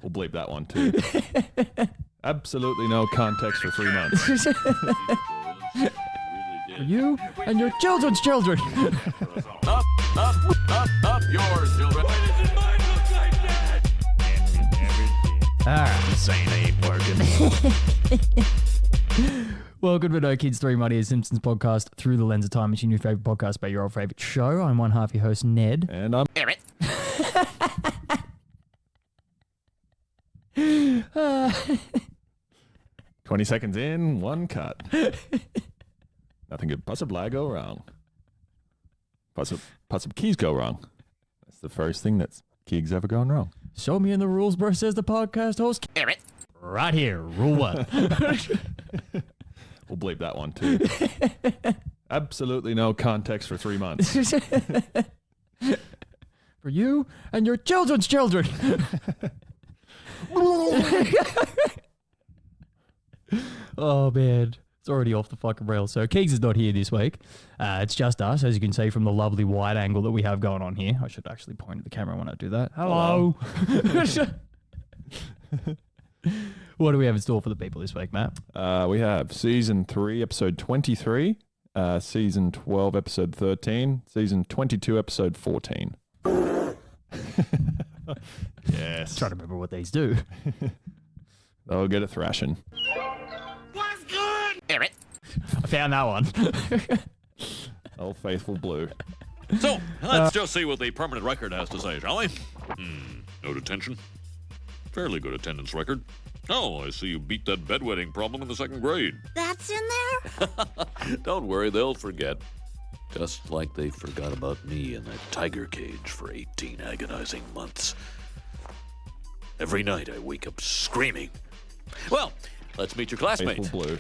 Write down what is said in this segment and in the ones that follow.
We'll bleep that one too. Absolutely no context for 3 months. For you and your children's children. Up yours, children. Why does mine look like that? Alright. Saying ain't working. Welcome to No Kids 3 Money, a Simpsons podcast through the lens of time machine, your favourite podcast about your old favourite show. I'm one half your host, Ned. And I'm Eric. 20 seconds in, one cut. Nothing could possibly go wrong. Possible keys go wrong. That's the first thing that's Kegs ever gone wrong. Show me in the rules, bro, says the podcast host. Eric. Right here, rule one. We'll bleep that one too. Absolutely no context for 3 months. For you and your children's children. Oh, man. It's already off the fucking rails. So Kegs is not here this week. It's just us, as you can see from the lovely wide angle that we have going on here. I should actually point at the camera when I do that. Hello. What do we have in store for the people this week, Matt? We have Season 3, Episode 23, Season 12, Episode 13, Season 22, Episode 14. Yes. Trying to remember what these do. They'll get a thrashing. What's good? Eric. I found that one. Old faithful Blue. So, let's just see what the permanent record has to say, shall we? No detention. Fairly good attendance record. Oh, I see you beat that bedwetting problem in the 2nd grade. That's in there? Don't worry, they'll forget. Just like they forgot about me in that tiger cage for 18 agonizing months. Every night I wake up screaming. Well, let's meet your classmates. Faithful Blue.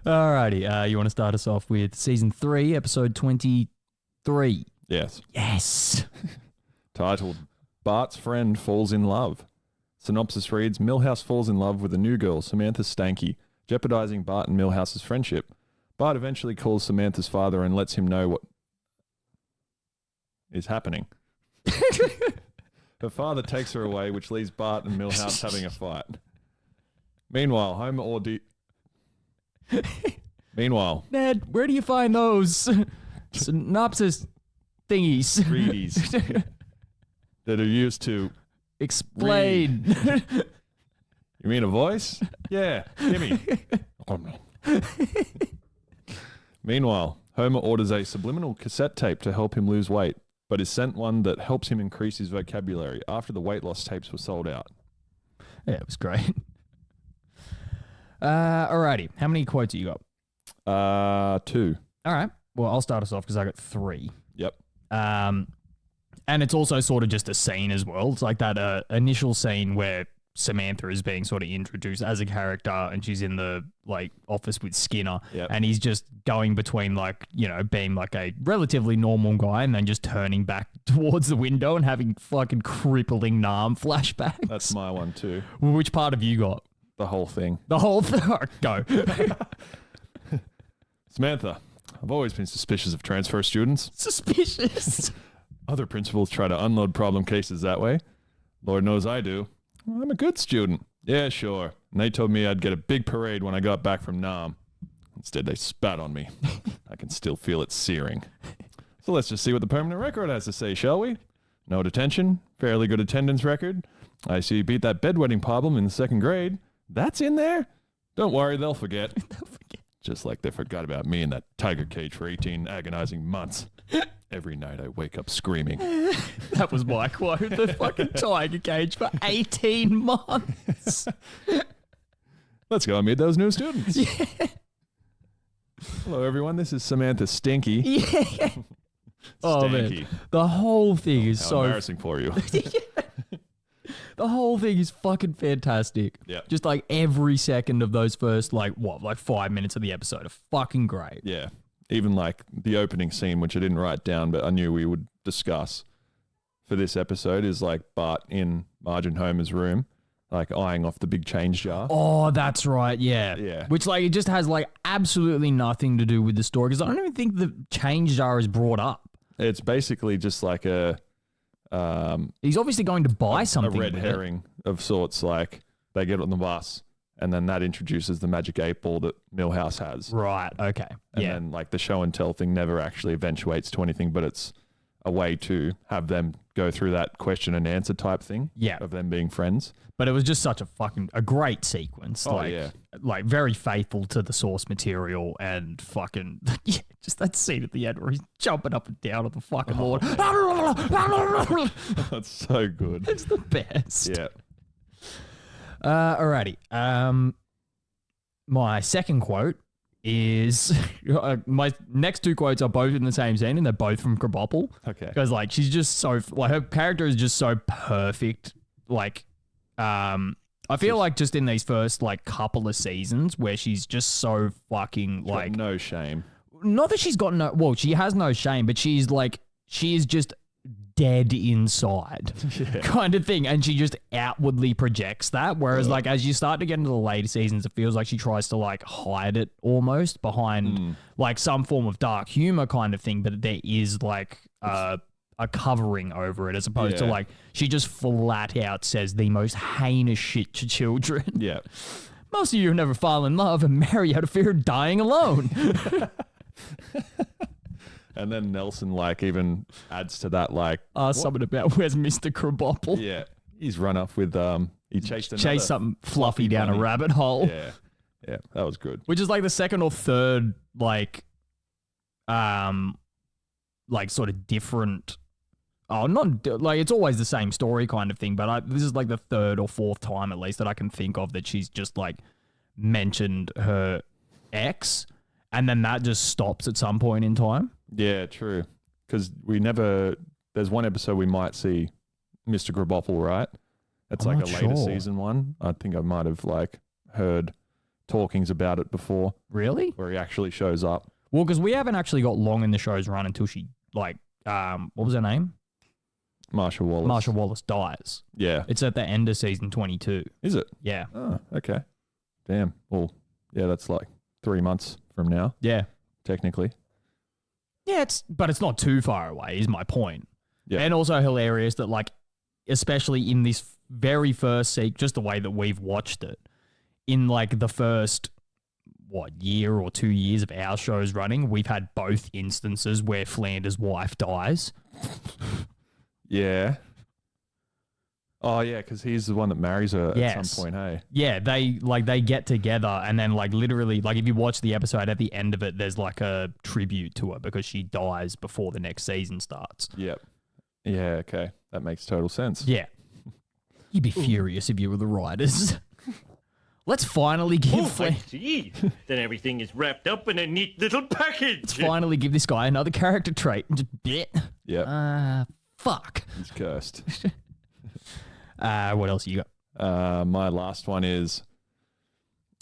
Alrighty, you want to start us off with Season 3, Episode 23? Yes. Yes. Titled, Bart's Friend Falls in Love. Synopsis reads, Milhouse falls in love with a new girl, Samantha Stanky, jeopardizing Bart and Milhouse's friendship. Bart eventually calls Samantha's father and lets him know what is happening. Her father takes her away, which leaves Bart and Milhouse having a fight. Meanwhile, Ned, where do you find those synopsis thingies? Reedies that are used to Explain. You mean a voice? Yeah, gimme. Meanwhile, Homer orders a subliminal cassette tape to help him lose weight, but is sent one that helps him increase his vocabulary after the weight loss tapes were sold out. Yeah, it was great. Alrighty, how many quotes you got? 2. All right, well, I'll start us off because I got 3. Yep. And it's also sort of just a scene as well. It's like that initial scene where Samantha is being sort of introduced as a character and she's in the like office with Skinner. Yep. And he's just going between like, you know, being like a relatively normal guy and then just turning back towards the window and having fucking crippling Nam flashbacks. That's my one too. Well, which part have you got? The whole thing. The whole thing? Go. Samantha, I've always been suspicious of transfer students. Suspicious. Other principals try to unload problem cases that way. Lord knows I do. Well, I'm a good student. Yeah, sure. And they told me I'd get a big parade when I got back from Nam. Instead, they spat on me. I can still feel it searing. So let's just see what the permanent record has to say, shall we? No detention, fairly good attendance record. I see you beat that bedwetting problem in the 2nd grade. That's in there? Don't worry, they'll forget. They'll forget. Just like they forgot about me in that tiger cage for 18 agonizing months. Every night I wake up screaming. That was my quote. The fucking tiger cage for 18 months. Let's go and meet those new students. Yeah. Hello, everyone. This is Samantha Stinky. Yeah. Oh, Stanky. man. The whole thing is How so... embarrassing for you. The whole thing is fucking fantastic. Yeah. Just like every second of those first, like 5 minutes of the episode are fucking great. Yeah. Even like the opening scene, which I didn't write down, but I knew we would discuss for this episode, is like Bart in Marge and Homer's room, like eyeing off the big change jar. Oh, that's right. Yeah. Yeah. Which like, it just has like absolutely nothing to do with the story because I don't even think the change jar is brought up. It's basically just like a He's obviously going to buy something. A red with herring of sorts. Like they get on the bus, and then that introduces the magic 8 ball that Milhouse has. Right. Okay. And yeah. then like the show and tell thing never actually eventuates to anything, but it's a way to have them go through that question and answer type thing. Yeah. Of them being friends. But it was just such a great sequence. Oh, like, yeah. Like very faithful to the source material and fucking, yeah, just that scene at the end where he's jumping up and down on the fucking Lord. That's so good. It's the best. Yeah. Alrighty. My second quote is my next two quotes are both in the same scene and they're both from Krabappel. Okay. Because like she's just so like her character is just so perfect. Like, I feel like just in these first like couple of seasons where she's just so fucking She's got like no shame. Not that she's got no well, she has no shame, but she is just dead inside kind of thing, and she just outwardly projects that, whereas like as you start to get into the later seasons it feels like she tries to like hide it almost behind like some form of dark humor kind of thing, but there is like a covering over it as opposed to like she just flat out says the most heinous shit to children. Yeah. Most of you have never fall in love and marry out of fear of dying alone. And then Nelson like even adds to that like something about where's Mr. Krabappel? yeah, he's run off with he chased something fluffy down bunny. a rabbit hole. Yeah, that was good. Which is like the second or third like sort of different. Oh, not like it's always the same story kind of thing, but this is like the third or fourth time at least that I can think of that she's just like mentioned her ex, and then that just stops at some point in time. Yeah, true. Because there's one episode we might see Mr. Krabappel, right? It's I'm like a not later sure. season one. I think I might have like heard talkings about it before Really? where he actually shows up. Well, because we haven't actually got long in the show's run until she like what was her name? Marsha Wallace. Marsha Wallace dies. Yeah. It's at the end of season 22. Is it? Yeah. Oh, okay. Damn. Well, yeah, that's like 3 months from now, Yeah. technically. Yeah, but it's not too far away, is my point. Yeah. And also hilarious that, like, especially in this very first just the way that we've watched it, in like the first, year or 2 years of our shows running, we've had both instances where Flanders' wife dies. Yeah. Oh, yeah, because he's the one that marries her at some point, hey? Yeah, they get together and then like literally, like if you watch the episode at the end of it, there's like a tribute to her because she dies before the next season starts. Yep. Yeah, okay. That makes total sense. Yeah. You'd be furious if you were the writers. Let's finally give I see. Then everything is wrapped up in a neat little package. Let's finally give this guy another character trait. Just bit. Yep. Fuck. He's cursed. What else you got? My last one is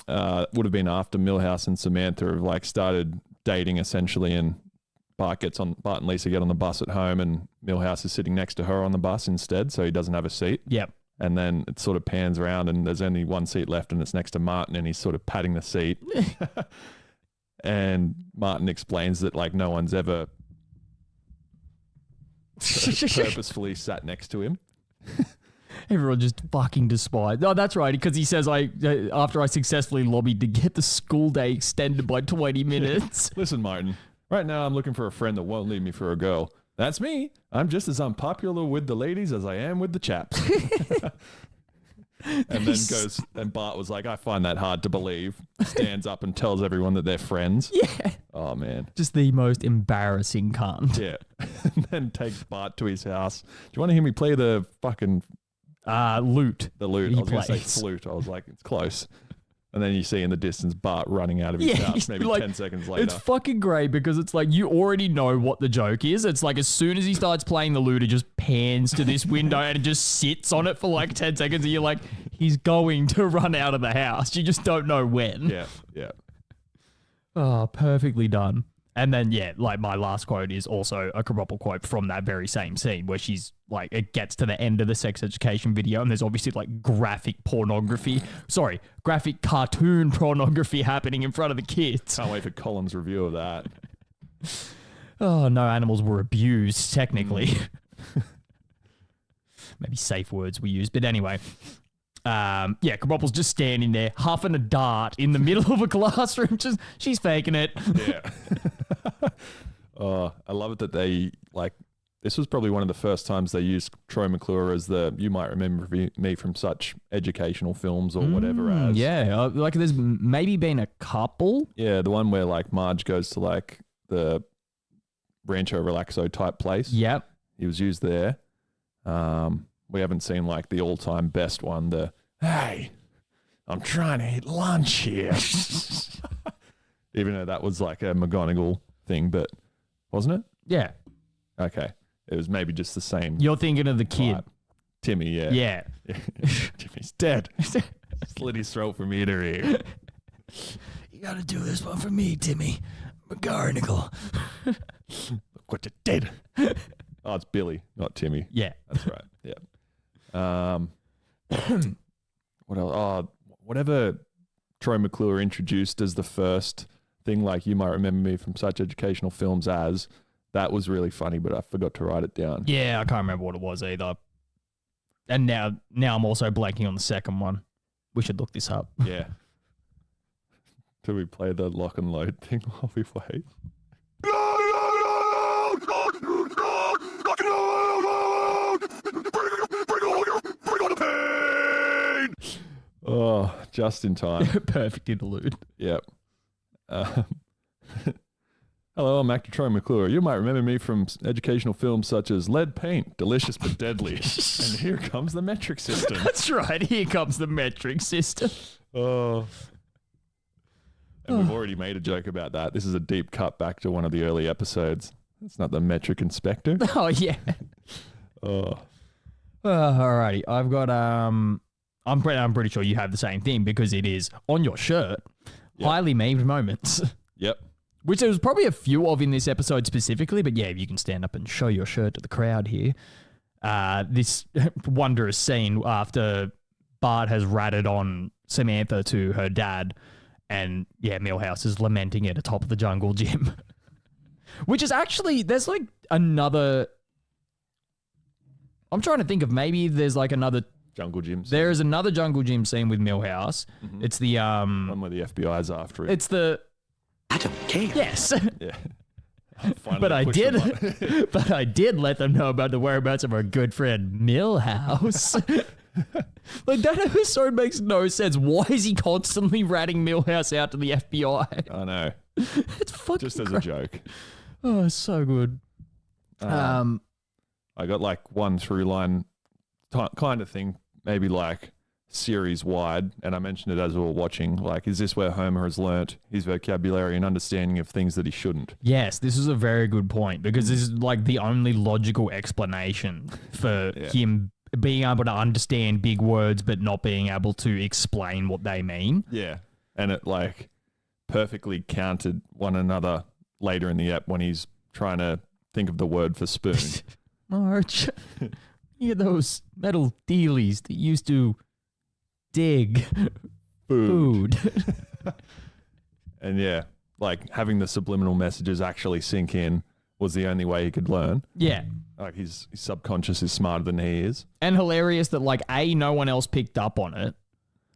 would have been after Milhouse and Samantha have like started dating essentially, and Bart and Lisa get on the bus at home, and Milhouse is sitting next to her on the bus instead, so he doesn't have a seat. Yep. And then it sort of pans around, and there's only one seat left, and it's next to Martin, and he's sort of patting the seat. And Martin explains that like no one's ever purposefully sat next to him. Everyone just fucking despised. No, that's right, because he says, after I successfully lobbied to get the school day extended by 20 minutes. Listen, Martin, right now I'm looking for a friend that won't leave me for a girl. That's me. I'm just as unpopular with the ladies as I am with the chaps. And then and Bart was like, I find that hard to believe. Stands up and tells everyone that they're friends. Yeah. Oh, man. Just the most embarrassing cunt. Yeah. And then takes Bart to his house. Do you want to hear me play the fucking... Lute. The lute. I was going to say flute. I was like, it's close. And then you see in the distance Bart running out of his house maybe like, 10 seconds later. It's fucking great because it's like you already know what the joke is. It's like as soon as he starts playing the lute, it just pans to this window and it just sits on it for like 10 seconds. And you're like, he's going to run out of the house. You just don't know when. Yeah, yeah. Oh, perfectly done. And then, yeah, like my last quote is also a Krabappel quote from that very same scene where she's like, it gets to the end of the sex education video and there's obviously like graphic cartoon pornography happening in front of the kids. Can't wait for Colin's review of that. Oh, no animals were abused, technically. maybe safe words we use. But anyway, Krabappel's just standing there, huffing a dart in the middle of a classroom. She's faking it. Yeah. I love it that they, like, this was probably one of the first times they used Troy McClure as you might remember me from such educational films or whatever as. Yeah, like there's maybe been a couple. Yeah, the one where like Marge goes to like the Rancho Relaxo type place. Yep. He was used there. We haven't seen like the all-time best one, hey, I'm trying to eat lunch here. Even though that was like a McGonagall thing, but wasn't it? Yeah. Okay. It was maybe just the same. You're thinking of the kid. Vibe. Timmy, yeah. Yeah. Timmy's dead. Slit his throat from ear to ear. You got to do this one for me, Timmy. McGonagall. Look what you did. Oh, it's Billy, not Timmy. Yeah. That's right. Yeah. What else? Oh, whatever Troy McClure introduced as the first thing, like you might remember me from such educational films as, that was really funny, but I forgot to write it down. Yeah, I can't remember what it was either. And now I'm also blanking on the second one. We should look this up. Yeah. Do we play the lock and load thing while we wait? Oh, just in time. Perfect interlude. Yep. Hello, I'm actor Troy McClure. You might remember me from educational films such as Lead Paint, Delicious but Deadly, and Here Comes the Metric System. That's right. Here comes the metric system. Oh. And we've already made a joke about that. This is a deep cut back to one of the early episodes. It's not the metric inspector. Oh, yeah. Oh. Alrighty. I've got, I'm pretty sure you have the same thing because it is on your shirt. Yep. Highly memed moments. Yep. Which there was probably a few of in this episode specifically, but yeah, you can stand up and show your shirt to the crowd here. This wondrous scene after Bart has ratted on Samantha to her dad, and yeah, Milhouse is lamenting it atop of the jungle gym. Which is actually, there's like another... I'm trying to think of maybe there's like another... Jungle gym scene. There is another jungle gym scene with Milhouse. Mm-hmm. It's the... one where the FBI's after it. It's the... I don't care. Yes. Yeah. But I did let them know about the whereabouts of our good friend Milhouse. Like, that episode makes no sense. Why is he constantly ratting Milhouse out to the FBI? I know. It's fucking Just as a joke. Oh, it's so good. I got like one through line kind of thing, maybe like series wide, and I mentioned it as we were watching, like, is this where Homer has learnt his vocabulary and understanding of things that he shouldn't? Yes, this is a very good point, because this is like the only logical explanation for him being able to understand big words but not being able to explain what they mean. Yeah, and it like perfectly countered one another later in the ep when he's trying to think of the word for spoon. Marge, you get those metal dealies that used to dig food. And yeah, like having the subliminal messages actually sink in was the only way he could learn. Yeah. Like his subconscious is smarter than he is. And hilarious that like no one else picked up on it.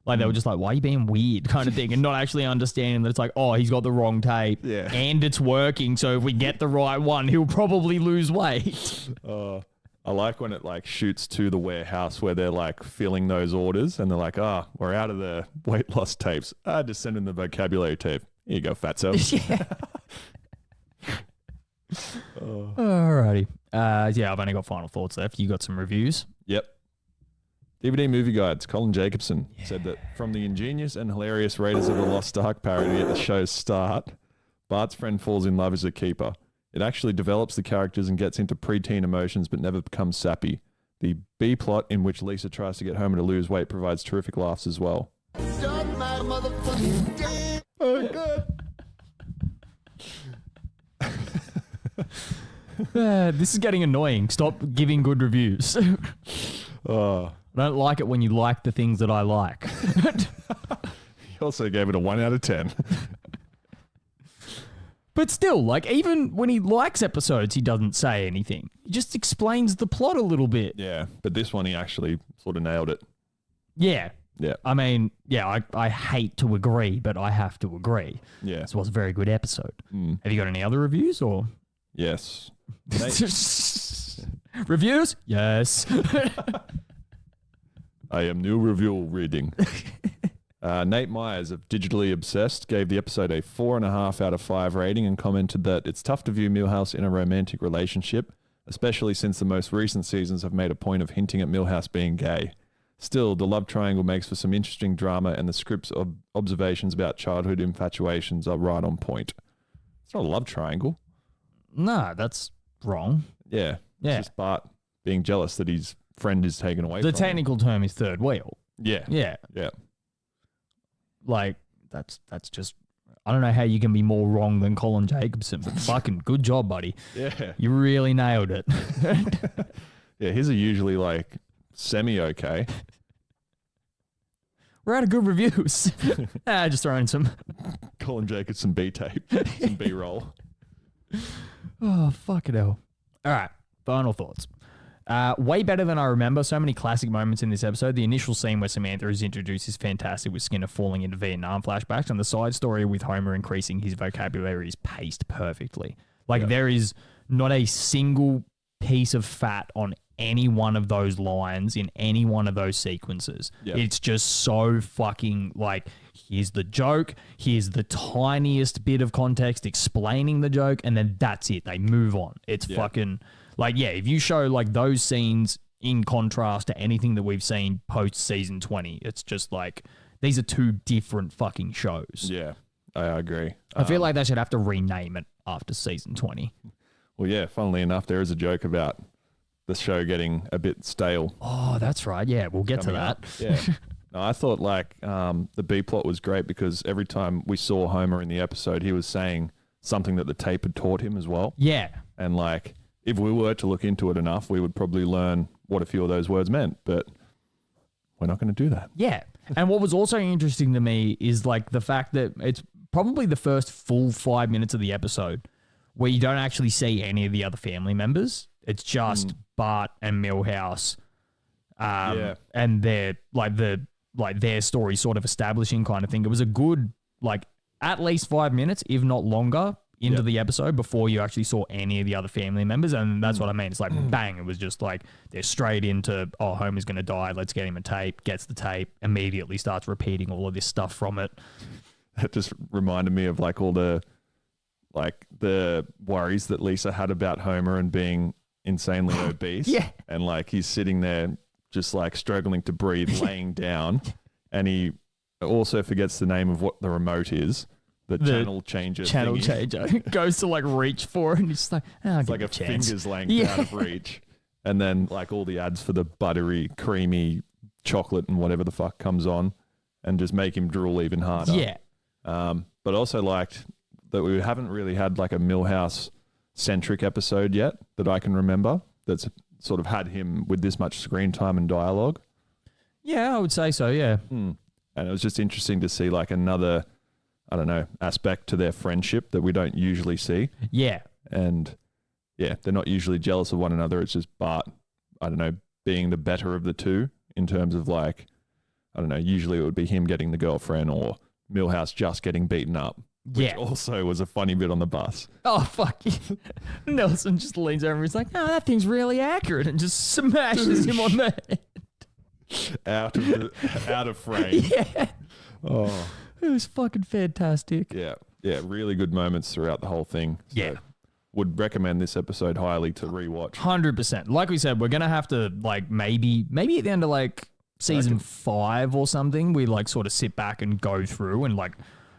Like they were just like, why are you being weird kind of thing, and not actually understanding that it's like, oh, he's got the wrong tape. Yeah. And it's working, so if we get the right one, he'll probably lose weight. I like when it like shoots to the warehouse where they're like filling those orders and they're like, we're out of the weight loss tapes. Just send in the vocabulary tape. Here you go, fatso. Yeah. Alrighty. I've only got final thoughts left. You got some reviews? Yep. DVD Movie Guides, Colin Jacobson said that from the ingenious and hilarious Raiders of the Lost Ark parody at the show's start, Bart's friend falls in love as a keeper. It actually develops the characters and gets into preteen emotions but never becomes sappy. The B plot in which Lisa tries to get Homer to lose weight provides terrific laughs as well. Oh, God. This is getting annoying. Stop giving good reviews. I don't like it when you like the things that I like. He also gave it a 1 out of 10. But still, like, even when he likes episodes, he doesn't say anything. He just explains the plot a little bit. Yeah, but this one he actually sort of nailed it. Yeah. Yeah. I mean, yeah, I hate to agree, but I have to agree. Yeah. This was a very good episode. Mm. Have you got any other reviews or? Yes. Reviews? Yes. I am new review reading. Nate Myers of Digitally Obsessed gave the episode a 4.5 out of 5 rating and commented that it's tough to view Milhouse in a romantic relationship, especially since the most recent seasons have made a point of hinting at Milhouse being gay. Still, the love triangle makes for some interesting drama and the script's observations about childhood infatuations are right on point. It's not a love triangle. No, that's wrong. Yeah. Yeah. It's just Bart being jealous that his friend is taken away from The technical term is third wheel. him. Yeah. Yeah. Yeah. Like, that's just, I don't know how you can be more wrong than Colin Jacobson, but fucking good job, buddy. Yeah. You really nailed it. Yeah, his are usually like semi-okay. We're out of good reviews. Just throwing some. Colin Jacobson B-tape, some B-roll. Oh, fucking hell. All right, final thoughts. Way better than I remember. So many classic moments in this episode. The initial scene where Samantha is introduced is fantastic, with Skinner falling into Vietnam flashbacks, and the side story with Homer increasing his vocabulary is paced perfectly. Like, there is not a single piece of fat on any one of those lines in any one of those sequences. Yeah. It's just so fucking like, here's the joke, here's the tiniest bit of context explaining the joke, and then that's it. They move on. It's fucking like, yeah, if you show like those scenes in contrast to anything that we've seen post season 20, it's just like, these are two different fucking shows. Yeah, I agree. I feel like they should have to rename it after season 20. Well, yeah, funnily enough, there is a joke about the show getting a bit stale. Oh, that's right. Yeah, we'll get to coming that. up. Yeah. No, I thought like the B plot was great because every time we saw Homer in the episode, he was saying something that the tape had taught him as well. Yeah. And like, if we were to look into it enough, we would probably learn what a few of those words meant, but we're not going to do that. Yeah. And what was also interesting to me is like the fact that it's probably the first full 5 minutes of the episode where you don't actually see any of the other family members. It's just Bart and Milhouse, and their their story sort of establishing kind of thing. It was a good like at least 5 minutes, if not longer, into the episode before you actually saw any of the other family members. And that's what I mean. It's like bang, it was just like they're straight into, oh, Homer's gonna die, let's get him a tape, gets the tape, immediately starts repeating all of this stuff from it. That just reminded me of like all the worries that Lisa had about Homer and being insanely obese. Yeah. And like he's sitting there just like struggling to breathe, laying down, and he also forgets the name of what the remote is. The channel changer. Channel thingy. changer goes to like reach for it, and he's just like, oh, It's like a finger's length out of reach. And then like all the ads for the buttery, creamy chocolate and whatever the fuck comes on, and just make him drool even harder. Yeah. But also liked that we haven't really had like a Milhouse centric episode yet that I can remember that's sort of had him with this much screen time and dialogue. Yeah, I would say so, yeah. And it was just interesting to see like another, I don't know, aspect to their friendship that we don't usually see. Yeah. And yeah, they're not usually jealous of one another. It's just Bart, I don't know, being the better of the two in terms of like, I don't know, usually it would be him getting the girlfriend or Milhouse just getting beaten up. Which also was a funny bit on the bus. Oh, fuck. Nelson just leans over and he's like, oh, that thing's really accurate, and just smashes him on the head. Out of frame. Yeah. Oh. It was fucking fantastic. Yeah. Yeah. Really good moments throughout the whole thing. So Yeah. would recommend this episode highly to rewatch. 100%. Like we said, we're going to have to, like, maybe at the end of, like, season 5 or something, we, like, sort of sit back and go through and, like,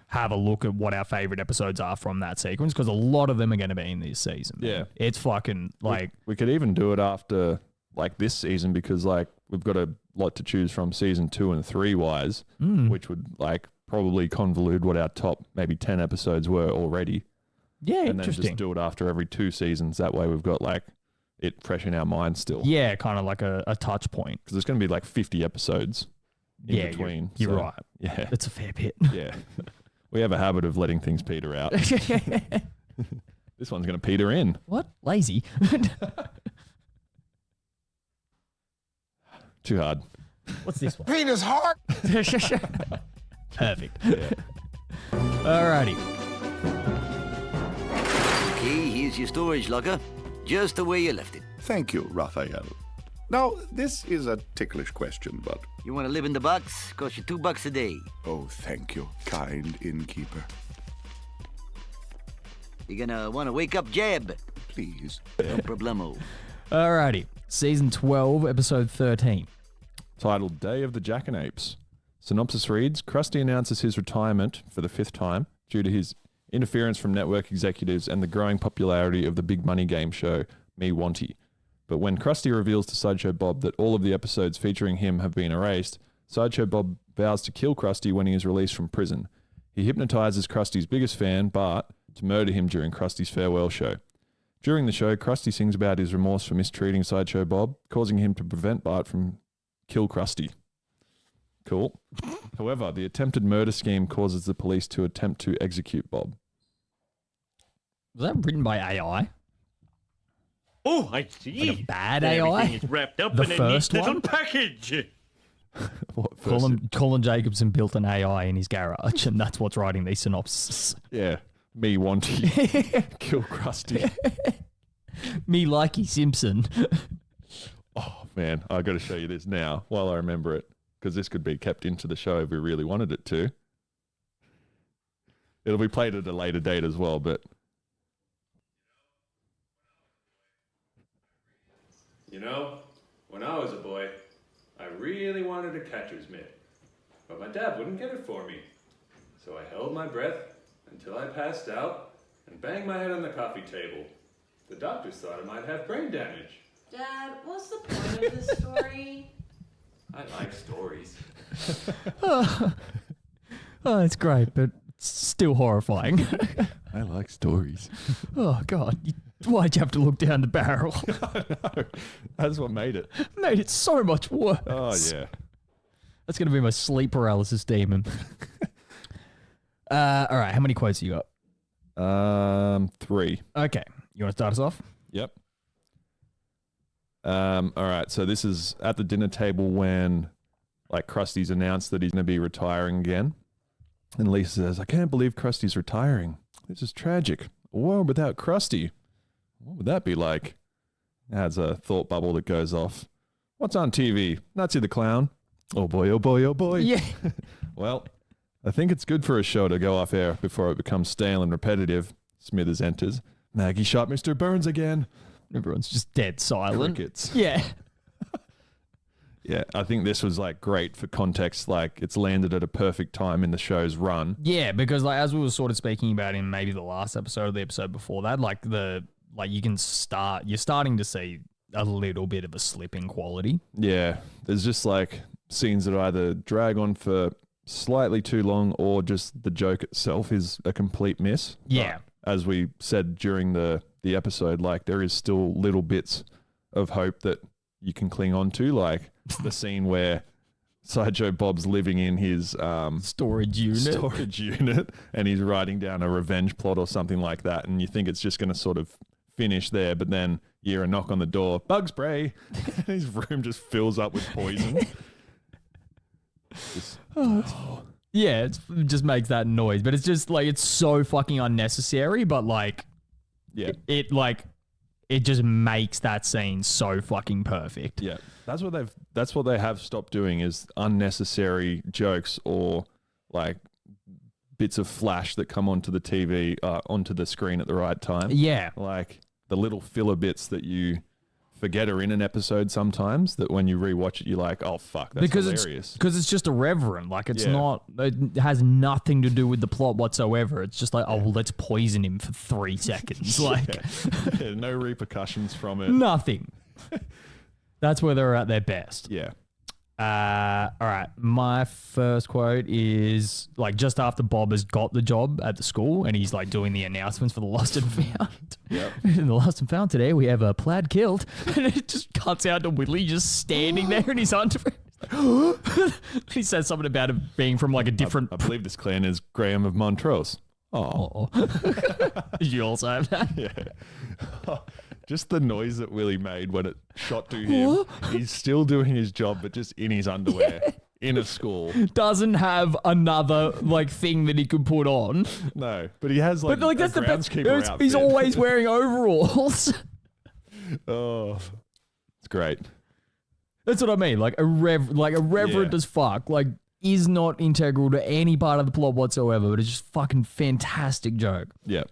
have a look at what our favorite episodes are from that sequence, because a lot of them are going to be in this season. Man. Yeah. It's fucking, like... We could even do it after, like, this season because, like, we've got a lot to choose from season 2 and 3 wise, which would, like, probably convolute what our top maybe 10 episodes were already. Yeah, and interesting. then just do it after every 2 seasons. That way we've got, like, it fresh in our minds still. Yeah, kind of like a touch point. Because there's going to be, like, 50 episodes in between. You're right. Yeah. It's a fair bit. Yeah. We have a habit of letting things peter out. This one's going to peter in. What? Lazy? Too hard. What's this one? Penis hard. Perfect. Alrighty. Okay, here's your storage locker. Just the way you left it. Thank you, Raphael. Now, this is a ticklish question, but... You want to live in the box? Cost you $2 a day. Oh, thank you, kind innkeeper. You're gonna want to wake up Jeb. Please. No problemo. Alrighty. Season 12, episode 13. Titled Day of the Jackanapes. Synopsis reads, Krusty announces his retirement for the 5th time due to his interference from network executives and the growing popularity of the big money game show, Me Wanty. But when Krusty reveals to Sideshow Bob that all of the episodes featuring him have been erased, Sideshow Bob vows to kill Krusty when he is released from prison. He hypnotizes Krusty's biggest fan, Bart, to murder him during Krusty's farewell show. During the show, Krusty sings about his remorse for mistreating Sideshow Bob, causing him to prevent Bart from kill Krusty. Cool. However, the attempted murder scheme causes the police to attempt to execute Bob. Was that written by AI? Oh, I see. Like a bad Then AI? Everything is wrapped up The in a first neat little one? package. What, first Colin Jacobson built an AI in his garage, and that's what's writing these synopses. Yeah. Me Wanty. Kill Krusty. Me likey Simpson. Oh, man. I got to show you this now while I remember it, because this could be kept into the show if we really wanted it to. It'll be played at a later date as well, but... You know, when I was a boy, I really wanted a catcher's mitt, but my dad wouldn't get it for me. So I held my breath until I passed out and banged my head on the coffee table. The doctors thought I might have brain damage. Dad, what's the point of this story? I like stories. Oh, it's great, but it's still horrifying. I like stories. Oh, God. Why'd you have to look down the barrel? No, that's what made it. Made it so much worse. Oh, yeah. That's going to be my sleep paralysis demon. All right, how many quotes you got? 3. Okay, you want to start us off? Yep. All right, so this is at the dinner table when, like, Krusty's announced that he's going to be retiring again. And Lisa says, I can't believe Krusty's retiring. This is tragic. A world without Krusty. What would that be like? Adds a thought bubble that goes off. What's on TV? Nazi the Clown. Oh boy, oh boy, oh boy. Yeah. Well, I think it's good for a show to go off air before it becomes stale and repetitive. Smithers enters. Maggie shot Mr. Burns again. Everyone's just dead silent. Crickets. Yeah. Yeah, I think this was like great for context. Like it's landed at a perfect time in the show's run. Yeah, because like as we were sort of speaking about in maybe the last episode or the episode before that, you're starting to see a little bit of a slip in quality. Yeah, there's just like scenes that either drag on for slightly too long or just the joke itself is a complete miss. Yeah. But as we said during the episode, like there is still little bits of hope that you can cling on to, like the scene where Sideshow Bob's living in his Storage unit. And he's writing down a revenge plot or something like that, and you think it's just going to sort of finish there, but then you hear a knock on the door, bug spray, and his room just fills up with poison. Yeah, it just makes that noise, but it's just like it's so fucking unnecessary, but like Yeah. It just makes that scene so fucking perfect. Yeah. That's what they have stopped doing is unnecessary jokes or like bits of flash that come onto the TV, onto the screen at the right time. Yeah. Like the little filler bits that you forget are in an episode sometimes that when you rewatch it, you're like, oh, fuck, that's hilarious. Because it's just irreverent. Like it's Yeah. not, it has nothing to do with the plot whatsoever. It's just like, oh, well, let's poison him for 3 seconds. Like Yeah, no repercussions from it. nothing. That's where they're at their best. Yeah. All right. My first quote is like just after Bob has got the job at the school and he's like doing the announcements for the lost and found. Yep. In the lost and found today, we have a plaid kilt. And it just cuts out to Willie just standing there in his underwear. He says something about it being from like a different. I believe this clan is Graham of Montrose. Oh. Did you also have that? Yeah. Just the noise that Willie made when it shot to him. He's still doing his job, but just in his underwear in a school. Doesn't have another like thing that he could put on. No, but he has like, But like a that's the best. groundskeeper outfit. He's always wearing overalls. Oh, it's great. That's what I mean. Like a reverend Yeah. as fuck. Like is not integral to any part of the plot whatsoever, but it's just fucking fantastic joke. Yep.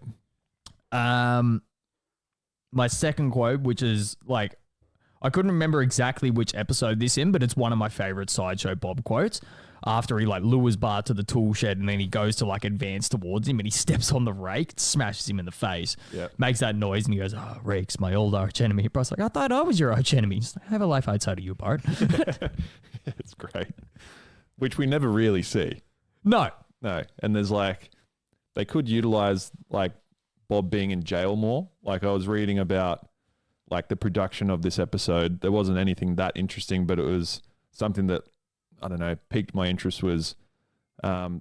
My second quote, which is like, I couldn't remember exactly which episode this in, but it's one of my favorite Sideshow Bob quotes. After he like lures Bart to the tool shed and then he goes to like advance towards him and he steps on the rake, smashes him in the face, makes that noise and he goes, "Oh, Rake's my old arch enemy." Bart's like, "I thought I was your arch enemy." He's like, "I have a life outside of you, Bart." It's great. Which we never really see. No. And there's like, they could utilize like Bob being in jail more. Like I was reading about like the production of this episode. There wasn't anything that interesting, but it was something that, I don't know, piqued my interest was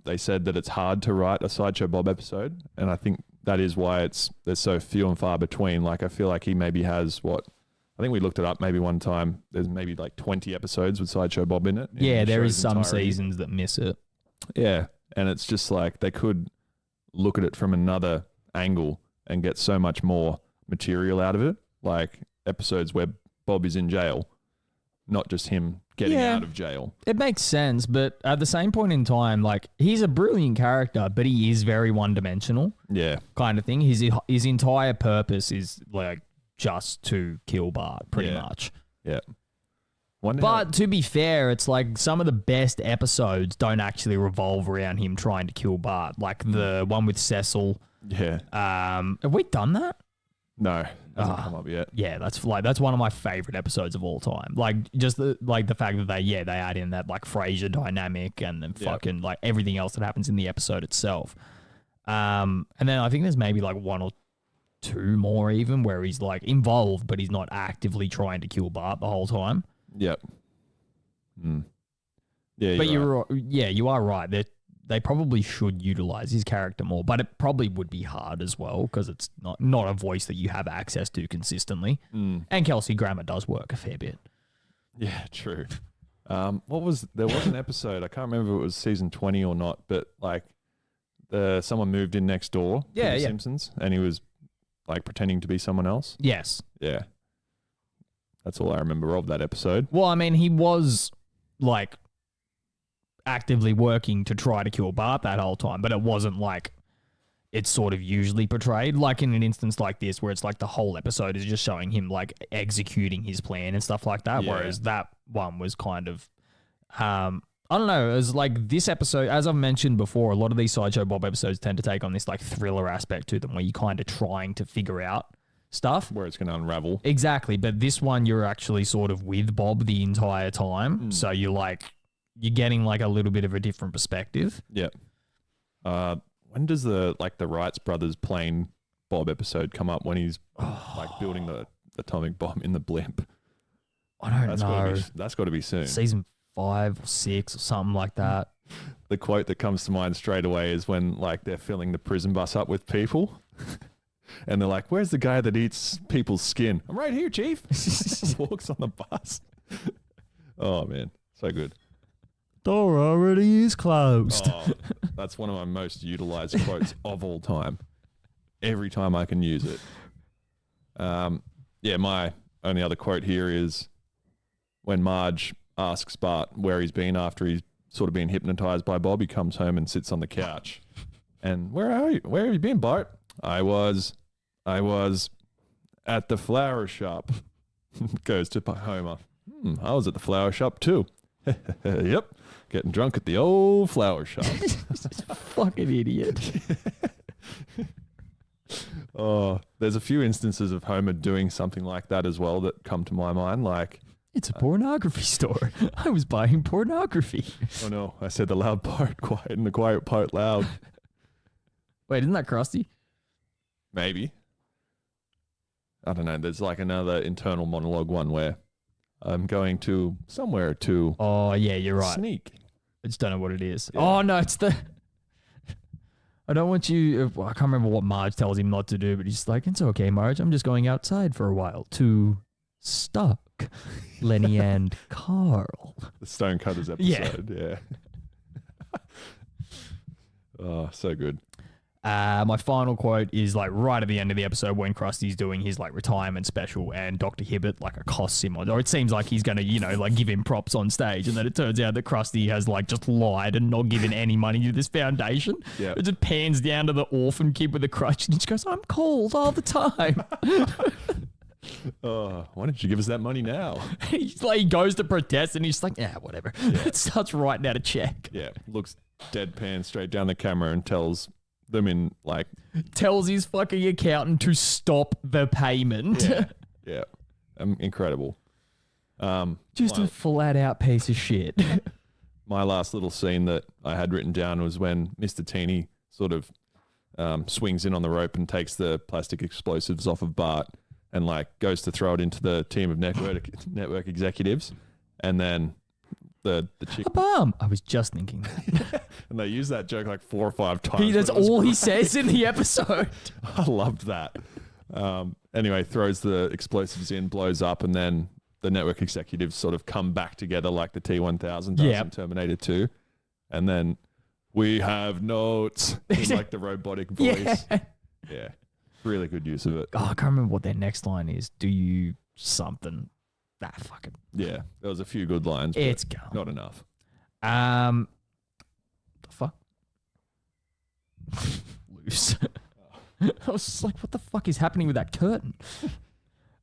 they said that it's hard to write a Sideshow Bob episode. And I think that is why there's so few and far between. Like I feel like he maybe has I think we looked it up maybe one time. There's maybe like 20 episodes with Sideshow Bob in it. Yeah, there is some seasons that miss it. Yeah. And it's just like they could look at it from another angle and get so much more material out of it. Like episodes where Bob is in jail, not just him getting out of jail. It makes sense, but at the same point in time, like he's a brilliant character, but he is very one-dimensional. Yeah. Kind of thing. His entire purpose is like just to kill Bart, pretty much. Yeah. But to be fair, it's like some of the best episodes don't actually revolve around him trying to kill Bart. Like the one with Cecil. Yeah. Have we done that? No, hasn't come up yet. Yeah, that's one of my favorite episodes of all time. Like just the fact that they add in that like Frasier dynamic and then fucking like everything else that happens in the episode itself. And then I think there's maybe like one or two more even where he's like involved, but he's not actively trying to kill Bart the whole time. Yep. Yeah, but right. you are right. They probably should utilize his character more, but it probably would be hard as well because it's not a voice that you have access to consistently. And Kelsey Grammer does work a fair bit. Yeah, true. There was an episode, I can't remember if it was season 20 or not, but like someone moved in next door to the Simpsons and he was like pretending to be someone else. Yes. Yeah. That's all I remember of that episode. Well, I mean, he was like actively working to try to kill Bart that whole time, but it wasn't like it's sort of usually portrayed. Like in an instance like this, where it's like the whole episode is just showing him like executing his plan and stuff like that. Yeah. Whereas that one was kind of, I don't know, it was like this episode, as I've mentioned before, a lot of these Sideshow Bob episodes tend to take on this like thriller aspect to them where you're kind of trying to figure out stuff. Where it's going to unravel. Exactly. But this one, you're actually sort of with Bob the entire time. So you're getting like a little bit of a different perspective. Yep. When does the Wrights brothers plane Bob episode come up when he's like building the atomic bomb in the blimp? I don't know. That's got to be soon. Season 5 or 6 or something like that. The quote that comes to mind straight away is when like they're filling the prison bus up with people. And they're like, "Where's the guy that eats people's skin?" "I'm right here, Chief." Walks on the bus. Oh, man. So good. "Door already is closed." Oh, that's one of my most utilized quotes of all time. Every time I can use it. My only other quote here is when Marge asks Bart where he's been after he's sort of been hypnotized by Bob. He comes home and sits on the couch. And "Where are you? Where have you been, Bart?" I was at the flower shop." Goes to Homer. "I was at the flower shop too." "Yep. Getting drunk at the old flower shop." Fucking idiot. Oh, there's a few instances of Homer doing something like that as well that come to my mind. Like, "It's a pornography store. I was buying pornography." Oh no, I said the loud part quiet and the quiet part loud. Wait, isn't that Krusty? Maybe. I don't know. There's like another internal monologue one where I'm going to somewhere to Oh, yeah, you're right. sneak. I just don't know what it is. Yeah. Oh, no, it's the... I don't want you. I can't remember what Marge tells him not to do, but he's like, "It's okay, Marge. I'm just going outside for a while to stalk Lenny and Carl." The Stonecutters episode. Yeah. Oh, so good. My final quote is like right at the end of the episode when Krusty's doing his like retirement special and Dr. Hibbert like accosts him, or it seems like he's gonna, like give him props on stage, and then it turns out that Krusty has like just lied and not given any money to this foundation. Yeah. It just pans down to the orphan kid with a crutch and he just goes, "I'm cold all the time." Oh, why didn't you give us that money now? He's like, he goes to protest and he's like, "Yeah, whatever." It starts writing out a check. Yeah, looks deadpan straight down the camera and tells them in like... Tells his fucking accountant to stop the payment. Yeah. Incredible. Just a flat out piece of shit. My last little scene that I had written down was when Mr. Teeny sort of swings in on the rope and takes the plastic explosives off of Bart and like goes to throw it into the team of network executives, and then the chick... Bum. I was just thinking that. And they use that joke like 4 or 5 times. That's all he says in the episode. I loved that. Anyway, throws the explosives in, blows up, and then the network executives sort of come back together like the T-1000 does in Terminator 2. And then, "We have notes," in like the robotic voice. Yeah. Really good use of it. Oh, I can't remember what their next line is. "Do you something?" Fuck it. Yeah, there was a few good lines, but It's gone. not enough. The fuck? Loose. I was just like, what the fuck is happening with that curtain?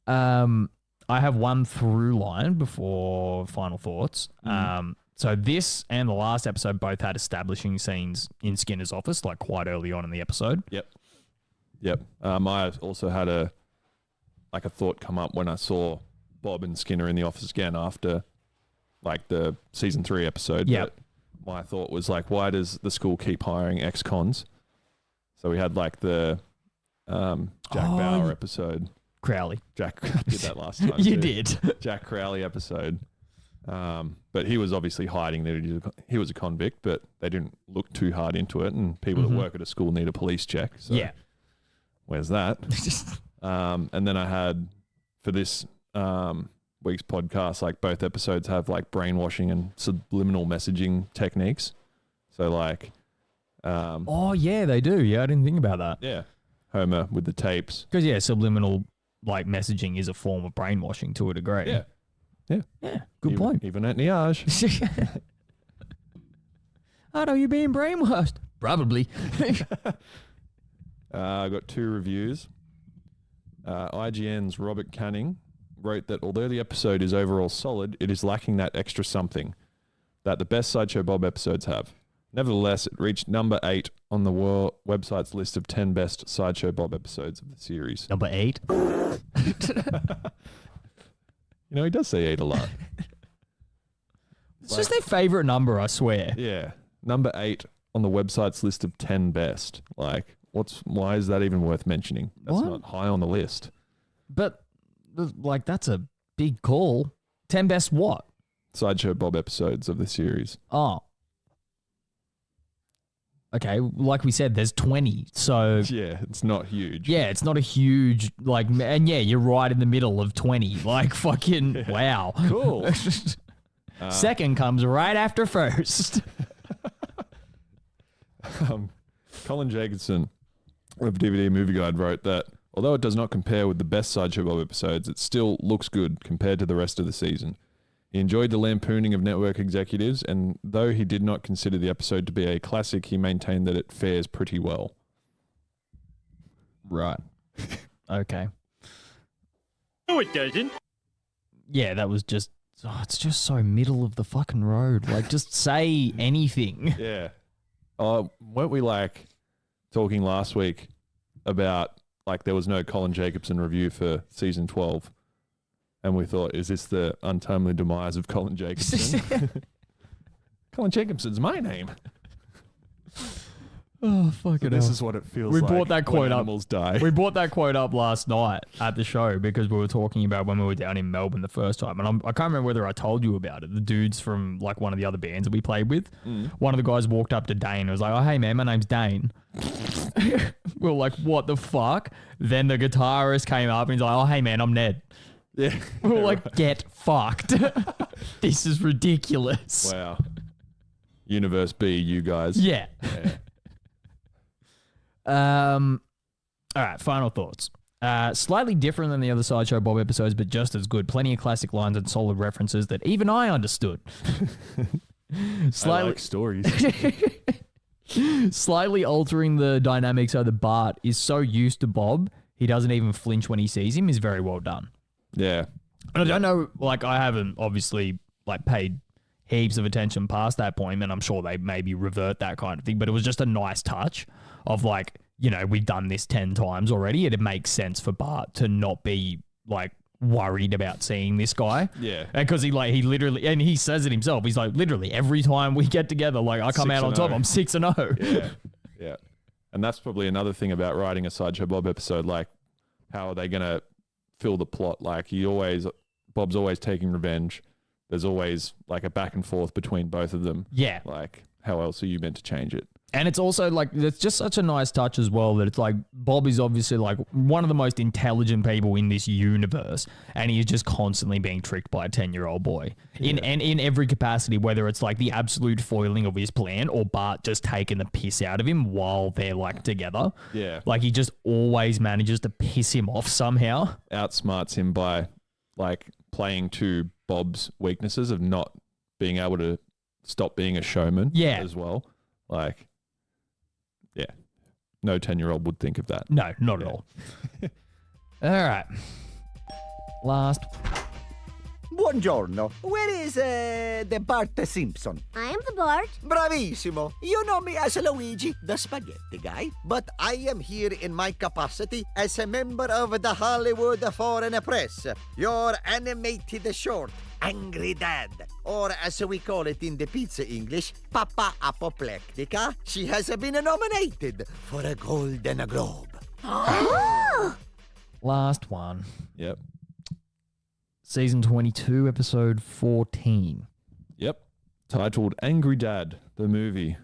I have one through line before final thoughts. So this and the last episode both had establishing scenes in Skinner's office, like quite early on in the episode. Yep. I also had a thought come up when I saw Bob and Skinner in the office again after like the season 3 episode. Yep. But my thought was like, why does the school keep hiring ex-cons? So we had like the Jack Bauer episode. Crowley. Jack did that last time. You too. did. Jack Crowley episode. But he was obviously hiding that he was a convict, but they didn't look too hard into it, and people that work at a school need a police check. So where's that? And then I had, for this week's podcast, like both episodes have like brainwashing and subliminal messaging techniques. So like... oh, yeah, they do. Yeah, I didn't think about that. Yeah. Homer with the tapes. Because, subliminal like messaging is a form of brainwashing to a degree. Yeah. Good point. Even at Niage. Are you being brainwashed? Probably. I got 2 reviews. IGN's Robert Canning wrote that although the episode is overall solid, it is lacking that extra something that the best Sideshow Bob episodes have. Nevertheless, it reached number 8 on the website's list of 10 best Sideshow Bob episodes of the series. Number 8? He does say 8 a lot. It's just their favorite number, I swear. Yeah. Number 8 on the website's list of 10 best. Like, why is that even worth mentioning? That's not high on the list. But, like, that's a big call. 10 best what? Sideshow Bob episodes of the series. Oh. Okay, like we said, there's 20, so... Yeah, it's not huge. Yeah, it's not a huge, like... And yeah, you're right in the middle of 20. Like, fucking, wow. Cool. Second comes right after first. Colin Jacobson of DVD Movie Guide wrote that although it does not compare with the best Sideshow Bob episodes, it still looks good compared to the rest of the season. He enjoyed the lampooning of network executives, and though he did not consider the episode to be a classic, he maintained that it fares pretty well. Right. Okay. No, it doesn't. Yeah, that was just... Oh, it's just so middle of the fucking road. Like, just say anything. Yeah. Weren't we, like, talking last week about, like, there was no Colin Jacobson review for season 12? And we thought, is this the untimely demise of Colin Jacobson? Colin Jacobson's my name. Oh, fucking This hell. is what it feels We like brought that when quote up. animals die. We brought that quote up last night at the show because we were talking about when we were down in Melbourne the first time. And I can't remember whether I told you about it. The dudes from like one of the other bands that we played with, one of the guys walked up to Dane and was like, "Oh, hey, man, my name's Dane." We were like, what the fuck? Then the guitarist came up and he's like, "Oh, hey, man, I'm Ned." Yeah. We were like, get fucked. This is ridiculous. Wow. Universe B, you guys. Yeah. All right, final thoughts. Slightly different than the other Sideshow Bob episodes, but just as good. Plenty of classic lines and solid references that even I understood. I like stories. Slightly altering the dynamic so that Bart is so used to Bob, he doesn't even flinch when he sees him is very well done. Yeah. And I don't know, like I haven't obviously like paid heaps of attention past that point, and I'm sure they maybe revert that kind of thing, but it was just a nice touch of like, you know, we've done this 10 times already. It makes sense for Bart to not be like worried about seeing this guy. Yeah. And because he literally, and he says it himself, he's like, literally every time we get together, like I come out on top, I'm 6-0. Yeah. Yeah. And that's probably another thing about writing a Sideshow Bob episode. Like, how are they going to fill the plot? Like, Bob's always taking revenge. There's always like a back and forth between both of them. Yeah. Like, how else are you meant to change it? And it's also like, it's just such a nice touch as well that it's like, Bob is obviously like one of the most intelligent people in this universe. And he is just constantly being tricked by a 10-year-old boy in every capacity, whether it's like the absolute foiling of his plan or Bart just taking the piss out of him while they're like together. Yeah. Like he just always manages to piss him off somehow. Outsmarts him by like playing to Bob's weaknesses of not being able to stop being a showman as well. Like, yeah, no 10-year-old would think of that. No, not at all. All right. Last. Buongiorno. Where is the Bart Simpson? I am the Bart. Bravissimo. You know me as Luigi, the spaghetti guy. But I am here in my capacity as a member of the Hollywood Foreign Press, your animated short, Angry Dad. Or as we call it in the pizza English, Papa Apoplectica. She has been nominated for a Golden Globe. Last one. Yep. Season 22, episode 14. Yep. Titled Angry Dad, the movie.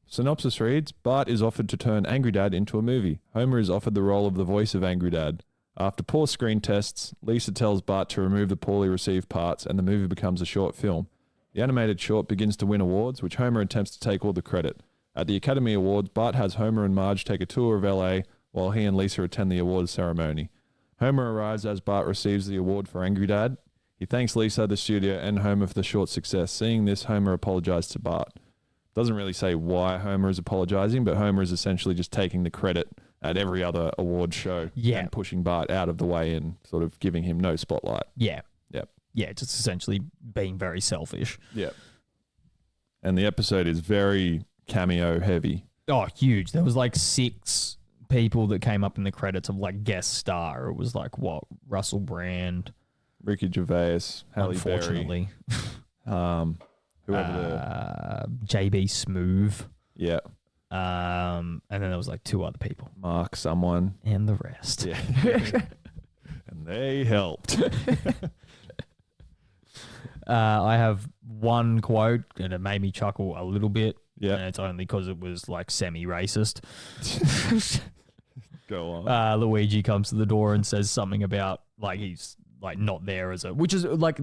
Synopsis reads, Bart is offered to turn Angry Dad into a movie. Homer is offered the role of the voice of Angry Dad. After poor screen tests, Lisa tells Bart to remove the poorly received parts and the movie becomes a short film. The animated short begins to win awards, which Homer attempts to take all the credit. At the Academy Awards, Bart has Homer and Marge take a tour of LA while he and Lisa attend the awards ceremony. Homer arrives as Bart receives the award for Angry Dad. He thanks Lisa, the studio, and Homer for the short success. Seeing this, Homer apologized to Bart. Doesn't really say why Homer is apologizing, but Homer is essentially just taking the credit at every other award show and pushing Bart out of the way and sort of giving him no spotlight. Yeah. Yep. Yeah, just essentially being very selfish. Yep. And the episode is very cameo heavy. Oh, huge. There was like 6 people that came up in the credits of like guest star. It was like what? Russell Brand, Ricky Gervais, Halle Berry. unfortunately. Whoever the JB Smoove. Yeah. And then there was like 2 other people. Mark someone. And the rest. Yeah. And they helped. I have one quote and it made me chuckle a little bit. Yeah. And it's only because it was like semi-racist. Go on. Luigi comes to the door and says something about like he's like not there as a, which is like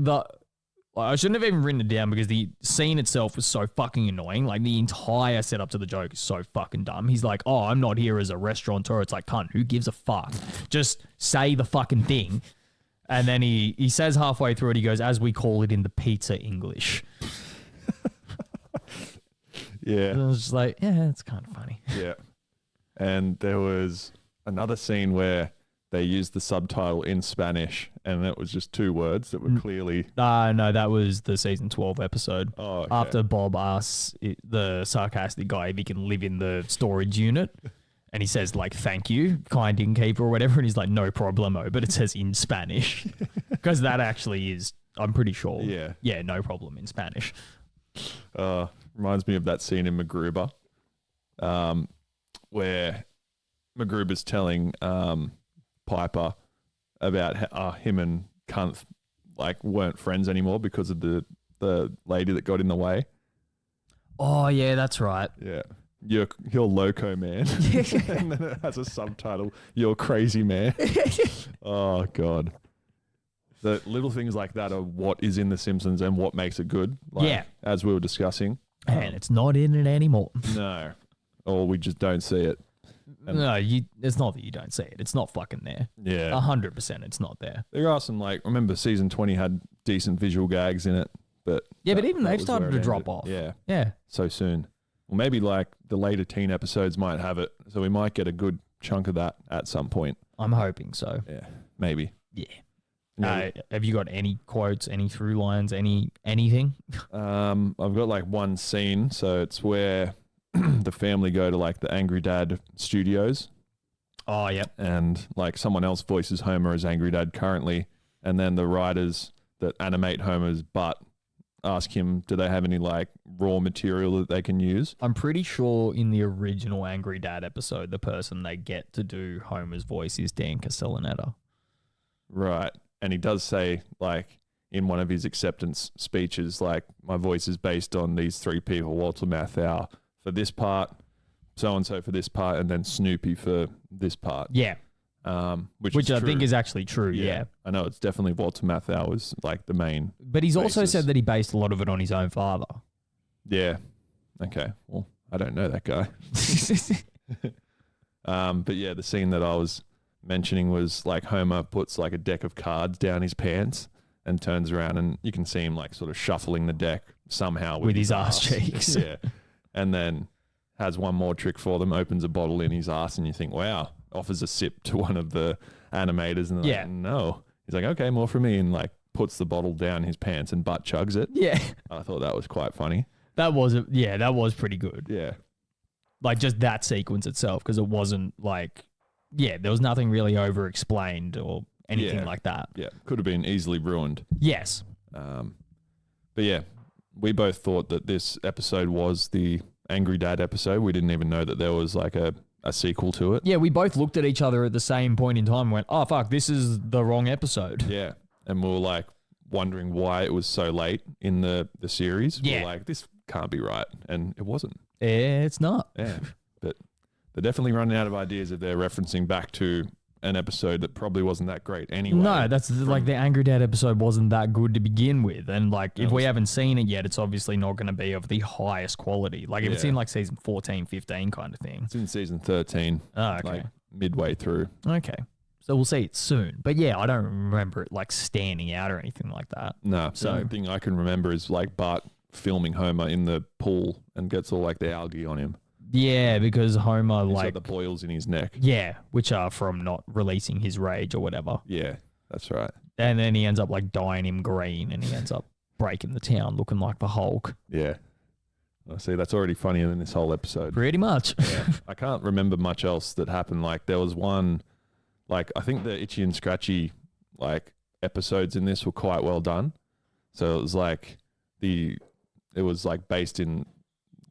I shouldn't have even written it down because the scene itself was so fucking annoying. Like the entire setup to the joke is so fucking dumb. He's like, oh, I'm not here as a restaurateur. It's like, cunt, who gives a fuck? Just say the fucking thing. And then he says halfway through it, he goes, as we call it in the pizza English. Yeah. And I was just like, yeah, it's kind of funny. Yeah. And there was another scene where they used the subtitle in Spanish and it was just 2 words that were clearly... No, that was the season 12 episode. Oh, okay. After Bob asks the sarcastic guy if he can live in the storage unit. And he says, like, thank you, kind innkeeper or whatever. And he's like, no problemo. But it says in Spanish. Because that actually is, I'm pretty sure. Yeah. Yeah, no problem in Spanish. Reminds me of that scene in MacGruber. where MacGruber's telling Piper about how him and Cunt like weren't friends anymore because of the lady that got in the way. Oh yeah, that's right. Yeah. You're loco, man. And then it has a subtitle, You're crazy, man. Oh, God. The little things like that are what is in The Simpsons and what makes it good. Like, Yeah. As we were discussing. And it's not in it anymore. No. Or we just don't see it. No, it's not that you don't see it. It's not fucking there. Yeah. 100% it's not there. There are some, like, remember season 20 had decent visual gags in it. But yeah, but even that they've was started where to it drop ended. off. Yeah. Yeah. So soon. Well, maybe like the later teen episodes might have it. So we might get a good chunk of that at some point. I'm hoping so. Yeah. Maybe. Yeah. Have you got any quotes, any through lines, anything? I've got like one scene. So it's where the family go to like the Angry Dad studios. Oh, yep. And like someone else voices Homer as Angry Dad currently. And then the writers that animate Homer's butt ask him, do they have any like raw material that they can use? I'm pretty sure in the original Angry Dad episode, the person they get to do Homer's voice is Dan Castellaneta. Right. And he does say, like, in one of his acceptance speeches, like, my voice is based on these three people, Walter Matthau for this part, so-and-so for this part, and then Snoopy for this part. Yeah. Which I think is actually true, yeah. I know, it's definitely Walter Matthau was, like, the main But he's also basis. said that he based a lot of it on his own father. Yeah. Okay. Well, I don't know that guy. But yeah, the scene that I was mentioning was like Homer puts like a deck of cards down his pants and turns around and you can see him like sort of shuffling the deck somehow with his ass cheeks. Yeah. And then has one more trick for them, opens a bottle in his ass and you think, wow, offers a sip to one of the animators and they're like, no. He's like, okay, more for me, and like puts the bottle down his pants and butt chugs it. Yeah. I thought that was quite funny. That was pretty good. Yeah. Like just that sequence itself, because it wasn't like, there was nothing really over explained or anything like that. Yeah. Could have been easily ruined. Yes. But yeah, we both thought that this episode was the Angry Dad episode. We didn't even know that there was like a sequel to it. Yeah, we both looked at each other at the same point in time and went, oh, fuck, this is the wrong episode. Yeah. And we were like wondering why it was so late in the series. Yeah. We're like, this can't be right. And it wasn't. It's not. Yeah. But they're definitely running out of ideas if they're referencing back to an episode that probably wasn't that great anyway. No, that's like the Angry Dad episode wasn't that good to begin with. And like, if we haven't seen it yet, it's obviously not going to be of the highest quality. Like if it's in like season 14, 15 kind of thing. It's in season 13. Oh, okay. Like midway through. Okay. So we'll see it soon. But yeah, I don't remember it like standing out or anything like that. No. So- The only thing I can remember is like Bart filming Homer in the pool and gets all like the algae on him. Yeah, because Homer He's like got the boils in his neck. yeah, which are from not releasing his rage or whatever. Yeah, that's right. And then he ends up like dyeing him green and he ends up breaking the town looking like the Hulk. Yeah. I see, that's already funnier than this whole episode. Pretty much. Yeah. I can't remember much else that happened. Like there was one, like I think the Itchy and Scratchy like episodes in this were quite well done. So it was like it was like based in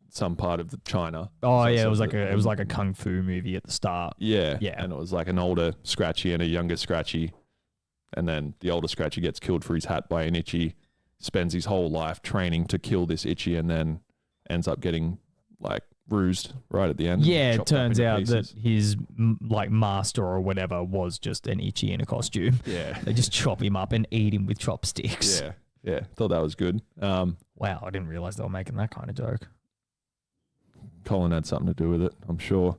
some part of China. Oh So yeah, it was the- like a kung fu movie at the start. Yeah. Yeah. And it was like an older Scratchy and a younger Scratchy. And then the older Scratchy gets killed for his hat by an Itchy, spends his whole life training to kill this Itchy, and then ends up getting like bruised right at the end. and Yeah, it chopped up turns into out pieces. that his like master or whatever was just an Itchy in a costume. Yeah. They just chop him up and eat him with chopsticks. Yeah. Yeah. Thought that was good. Wow, I didn't realize they were making that kind of joke. Colin had something to do with it, I'm sure.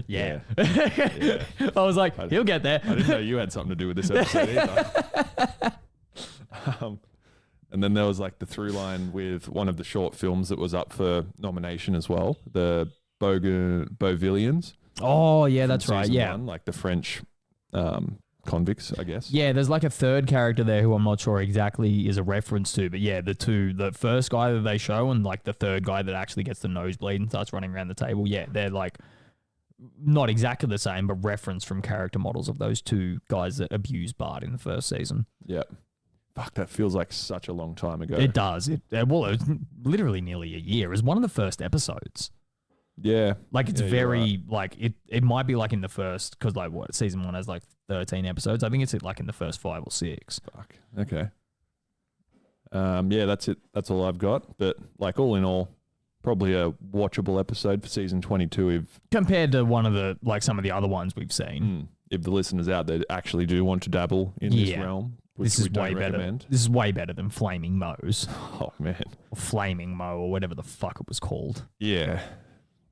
Yeah. Yeah. I was like, he'll get there. I didn't know you had something to do with this episode either. And then there was like the through line with one of the short films that was up for nomination as well, the Beauvillians. Oh, yeah, from that's right. season Yeah. one, like the French convicts, I guess. Yeah, there's like a third character there who I'm not sure exactly is a reference to, but yeah, the first guy that they show and like the third guy that actually gets the nosebleed and starts running around the table, yeah, they're like not exactly the same, but reference from character models of those two guys that abused Bart in the first season. Yeah. Fuck, that feels like such a long time ago. It does. Well, it was literally nearly a year. It was one of the first episodes. Yeah. Like, it's Yeah, you're very, right. like, it might be like in the first, because, like, what, season 1 has like 13 episodes. I think it's like in the first 5 or 6. Fuck. Okay. Yeah, that's it. That's all I've got. But, like, all in all, probably a watchable episode for season 22 if Compared to one of the, like, some of the other ones we've seen. if the listeners out there actually do want to dabble in this realm, which This is we don't way better. recommend. This is way better than Flaming Moe's. Oh, man. Or Flaming Mo, or whatever the fuck it was called. Yeah.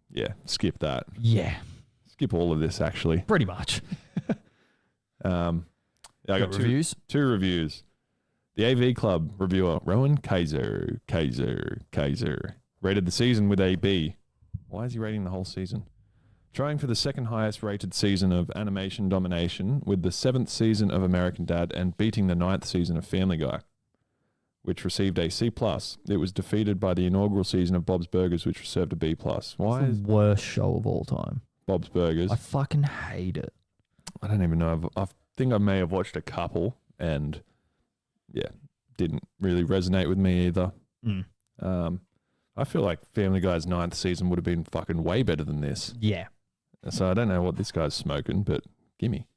Yeah, skip that. Yeah, Skip all of this, actually. pretty much. Yeah, I got reviews. Two reviews. The AV Club reviewer, Rowan Kaiser, rated the season with a B. Why is he rating the whole season? Trying for the second highest rated season of animation domination with the 7th season of American Dad and beating the 9th season of Family Guy, which received a C+. It was defeated by the inaugural season of Bob's Burgers, which received a B+. Why It's is the worst show of all time. Bob's Burgers? I fucking hate it. I don't even know. I think I may have watched a couple and, yeah, didn't really resonate with me either. I feel like Family Guy's 9th season would have been fucking way better than this. Yeah. So I don't know what this guy's smoking, but gimme.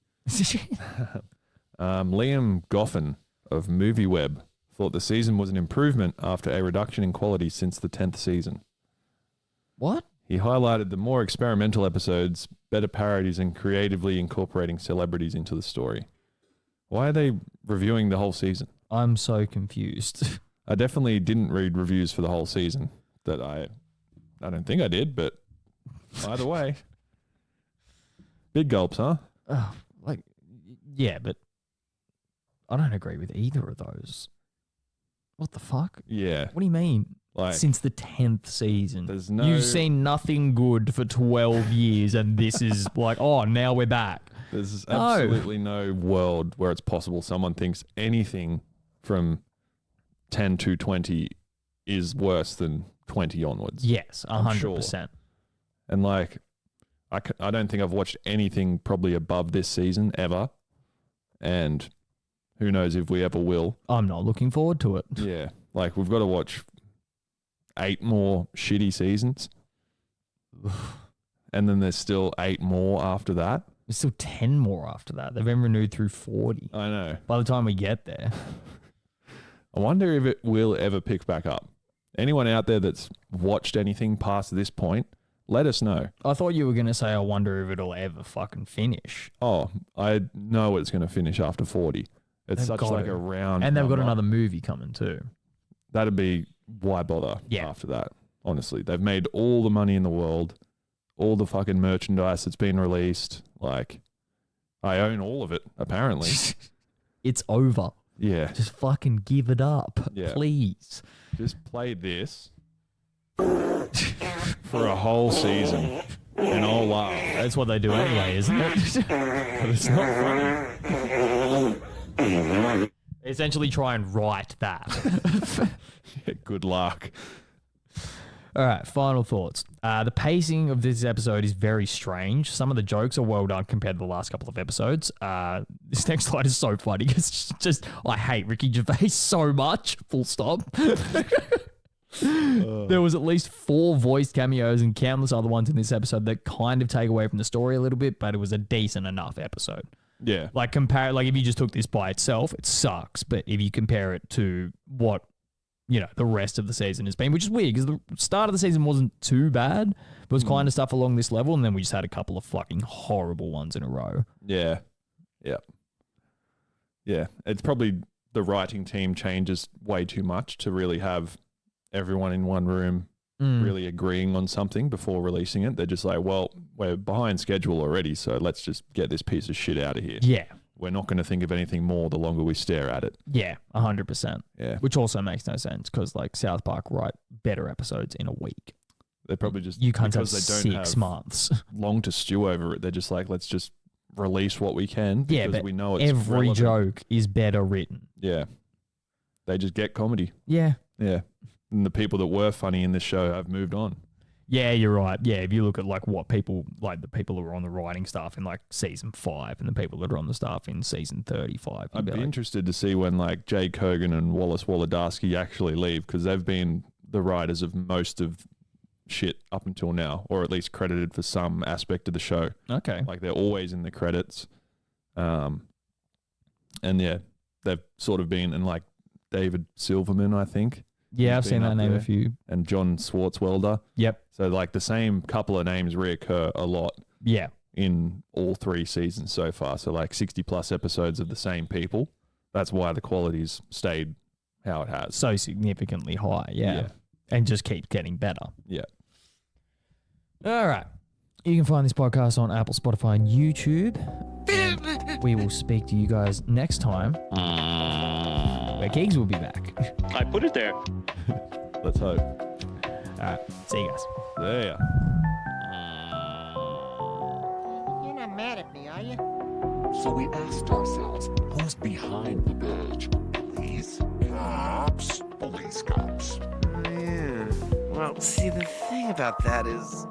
Liam Goffin of MovieWeb thought the season was an improvement after a reduction in quality since the 10th season. What? He highlighted the more experimental episodes, better parodies, and creatively incorporating celebrities into the story. Why are they reviewing the whole season? I'm so confused. I definitely didn't read reviews for the whole season. That I don't think I did, but either way. Big gulps, huh? Like, yeah, but I don't agree with either of those. What the fuck? Yeah. What do you mean? Like, Since the 10th season. there's no- You've seen nothing good for 12 years, and this is like, oh, now we're back. There's No. absolutely no world where it's possible someone thinks anything from 10 to 20 is worse than 20 onwards. Yes, I'm 100%. And like, I don't think I've watched anything probably above this season ever. And who knows if we ever will. I'm not looking forward to it. Yeah. Like, we've got to watch 8 more shitty seasons. And then there's still 8 more after that. There's still 10 more after that. They've been renewed through 40. I know. By the time we get there. I wonder if it will ever pick back up. Anyone out there that's watched anything past this point, let us know. I thought you were going to say, I wonder if it'll ever fucking finish. Oh, I know it's going to finish after 40. It's They've such got like to. a round And they've got number. another movie coming too. That'd be why bother after that, honestly. They've made all the money in the world, all the fucking merchandise that's been released. Like, I own all of it, apparently. It's over. Yeah. Just fucking give it up, Yeah. please. Just play this for a whole season and I'll laugh. That's what they do anyway, isn't it? But it's not funny. Essentially try and write that. Yeah, good luck. All right, final thoughts. The pacing of this episode is very strange. Some of the jokes are well done compared to the last couple of episodes. This next line is so funny. It's just, I hate Ricky Gervais so much. Full stop. There was at least 4 voice cameos and countless other ones in this episode that kind of take away from the story a little bit, but it was a decent enough episode. Yeah. Like if you just took this by itself, it sucks. But if you compare it to what, the rest of the season has been, which is weird because the start of the season wasn't too bad. It was kind of stuff along this level. And then we just had a couple of fucking horrible ones in a row. Yeah. Yeah. Yeah. It's probably the writing team changes way too much to really have everyone in one room really agreeing on something before releasing it. They're just like, well, we're behind schedule already, so let's just get this piece of shit out of here. Yeah. We're not going to think of anything more the longer we stare at it. Yeah, 100%. Yeah. Which also makes no sense because like South Park write better episodes in a week. They're probably just You can't have because they don't 6 have months. long to stew over it. They're just like, let's just release what we can because Yeah, but we know it's every relevant. joke is better written. Yeah. They just get comedy. Yeah. Yeah. And the people that were funny in this show have moved on. Yeah, you're right. Yeah, if you look at like what people like the people who are on the writing staff in like season 5 and the people that are on the staff in season 35. I'd be like, interested to see when like Jay Kogan and Wallace Wolodarski actually leave, because they've been the writers of most of shit up until now, or at least credited for some aspect of the show. Okay. Like they're always in the credits. And yeah, they've sort of been, and like David Silverman, I think. Yeah, I've He's seen been that up name a there. few. And John Swartzwelder. Yep. So like the same couple of names reoccur a lot Yeah. in all 3 seasons so far. So like 60 plus episodes of the same people. That's why the quality's stayed how it has. So significantly high. Yeah. And just keeps getting better. Yeah. All right. You can find this podcast on Apple, Spotify, and YouTube. We will speak to you guys next time, where Kegs will be back. I put it there. Let's hope. All right. See you guys. There. You're not mad at me, are you? So we asked ourselves, who's behind the badge? Police cops? Police cops. Yeah. Well, see, the thing about that is